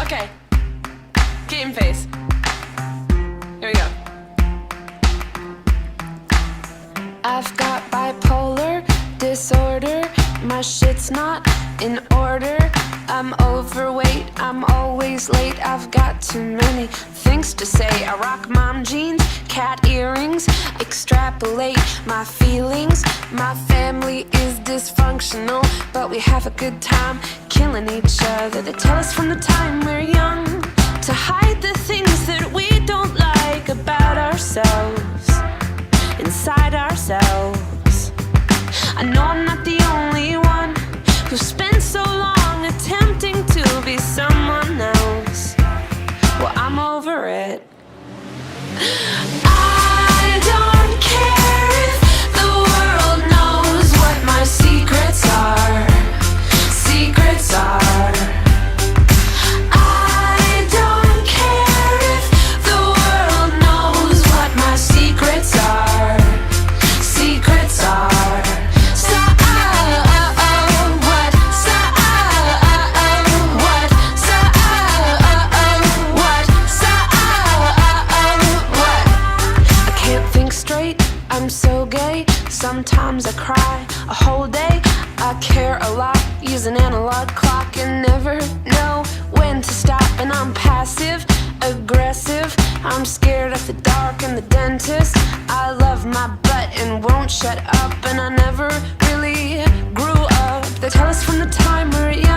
Okay. Game face. Here we go. I've got bipolar disorder. My shit's not in order. I'm overweight, I'm always late. I've got too many things to say. I rock mom jeans, cat earrings, extrapolate my feelings. My family is dysfunctional, but we have a good time killing each other. They tell us from the time we're young to hide the things that we don't like about ourselves, inside ourselves. I know I'm not the only one who spent so long attempting to be someone else. Well, I'm over it. I don't care if the world knows what my secrets are. Secrets are. I don't care if the world knows what my secrets are. Secrets are. I'm so gay, sometimes I cry a whole day. I care a lot, use an analog clock and never know when to stop. And I'm passive, aggressive, I'm scared of the dark and the dentist. I love my butt and won't shut up, and I never really grew up. They tell us from the time we're young